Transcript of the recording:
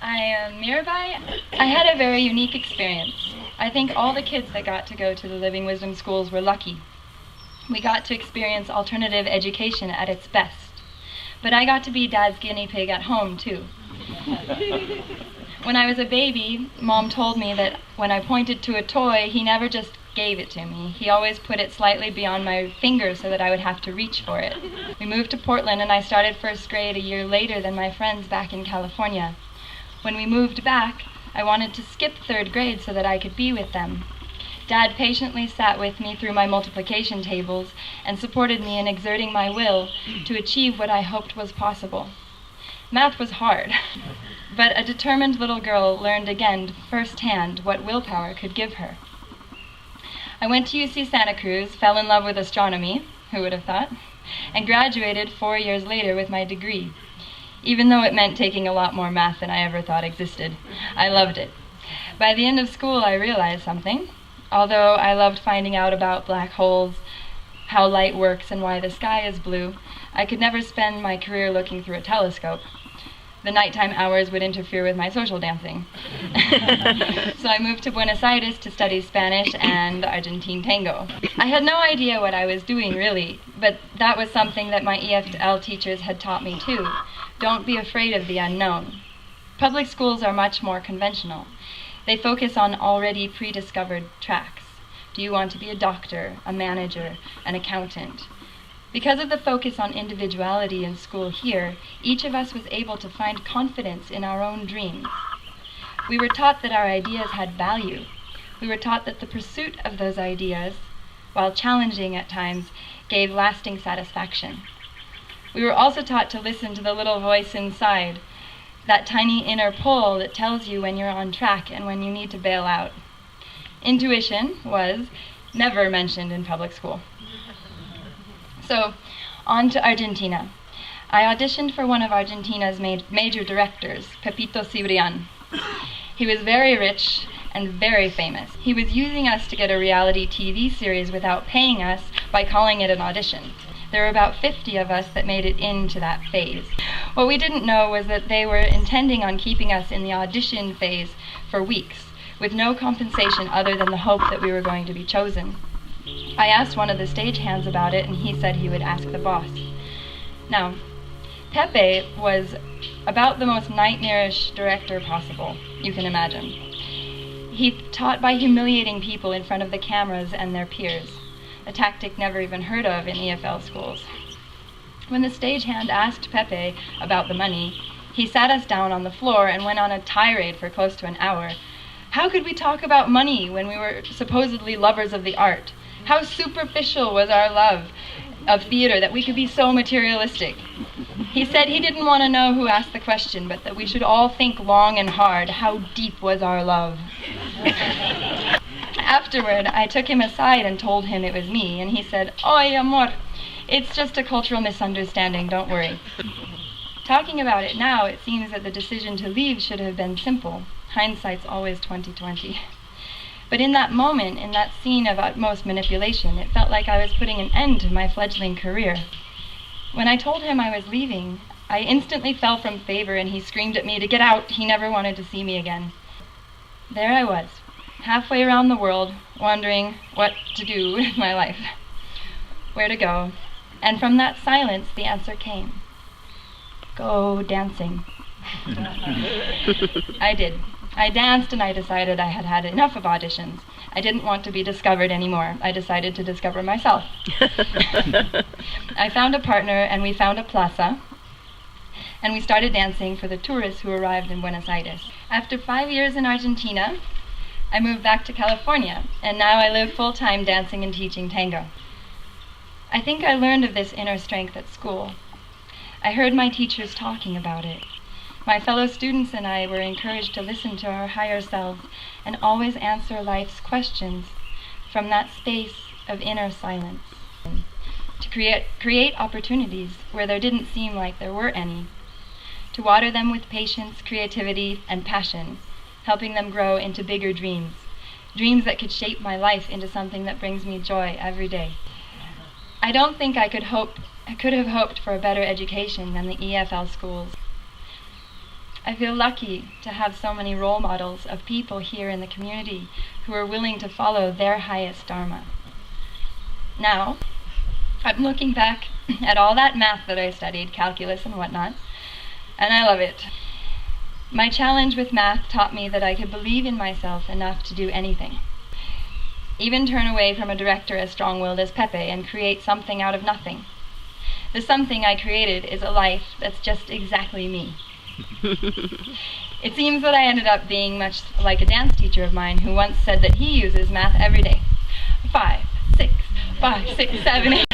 I am Mirabai. I had a very unique experience. I think all the kids that got to go to the Living Wisdom schools were lucky. We got to experience alternative education at its best. But I got to be Dad's guinea pig at home, too. When I was a baby, Mom told me that when I pointed to a toy, he never just gave it to me. He always put it slightly beyond my finger so that I would have to reach for it. We moved to Portland and I started first grade a year later than my friends back in California. When we moved back, I wanted to skip third grade so that I could be with them. Dad patiently sat with me through my multiplication tables and supported me in exerting my will to achieve what I hoped was possible. Math was hard, but a determined little girl learned again firsthand what willpower could give her. I went to UC Santa Cruz, fell in love with astronomy, who would have thought, and graduated 4 years later with my degree. Even though it meant taking a lot more math than I ever thought existed, I loved it. By the end of school, I realized something. Although I loved finding out about black holes, how light works, and why the sky is blue, I could never spend my career looking through a telescope. The nighttime hours would interfere with my social dancing. So I moved to Buenos Aires to study Spanish and Argentine tango. I had no idea what I was doing, really, but that was something that my EFL teachers had taught me too. Don't be afraid of the unknown. Public schools are much more conventional. They focus on already pre-discovered tracks. Do you want to be a doctor, a manager, an accountant? Because of the focus on individuality in school here, each of us was able to find confidence in our own dreams. We were taught that our ideas had value. We were taught that the pursuit of those ideas, while challenging at times, gave lasting satisfaction. We were also taught to listen to the little voice inside, that tiny inner pull that tells you when you're on track and when you need to bail out. Intuition was never mentioned in public school. So, on to Argentina. I auditioned for one of Argentina's major directors, Pepito Cibrian. He was very rich and very famous. He was using us to get a reality TV series without paying us by calling it an audition. There were about 50 of us that made it into that phase. What we didn't know was that they were intending on keeping us in the audition phase for weeks, with no compensation other than the hope that we were going to be chosen. I asked one of the stagehands about it, and he said he would ask the boss. Now, Pepe was about the most nightmarish director possible, you can imagine. He taught by humiliating people in front of the cameras and their peers, a tactic never even heard of in EFL schools. When the stagehand asked Pepe about the money, he sat us down on the floor and went on a tirade for close to an hour. How could we talk about money when we were supposedly lovers of the art? How superficial was our love of theater that we could be so materialistic? He said he didn't want to know who asked the question, but that we should all think long and hard. How deep was our love? Afterward, I took him aside and told him it was me, and he said, "Oy, amor, it's just a cultural misunderstanding, don't worry." Talking about it now, it seems that the decision to leave should have been simple. Hindsight's always 20/20. But in that moment, in that scene of utmost manipulation, it felt like I was putting an end to my fledgling career. When I told him I was leaving, I instantly fell from favor and he screamed at me to get out. He never wanted to see me again. There I was, halfway around the world, wondering what to do with my life, where to go. And from that silence, the answer came. Go dancing. I did. I danced and I decided I had had enough of auditions. I didn't want to be discovered anymore. I decided to discover myself. I found a partner and we found a plaza and we started dancing for the tourists who arrived in Buenos Aires. After 5 years in Argentina, I moved back to California and now I live full-time dancing and teaching tango. I think I learned of this inner strength at school. I heard my teachers talking about it. My fellow students and I were encouraged to listen to our higher selves and always answer life's questions from that space of inner silence, to create opportunities where there didn't seem like there were any, to water them with patience, creativity, and passion, helping them grow into bigger dreams, dreams that could shape my life into something that brings me joy every day. I don't think I could have hoped for a better education than the EFL schools. I feel lucky to have so many role models of people here in the community who are willing to follow their highest dharma. Now, I'm looking back at all that math that I studied, calculus and whatnot, and I love it. My challenge with math taught me that I could believe in myself enough to do anything. Even turn away from a director as strong-willed as Pepe and create something out of nothing. The something I created is a life that's just exactly me. It seems that I ended up being much like a dance teacher of mine who once said that he uses math every day. 5, 6, 5, 6, 7, 8.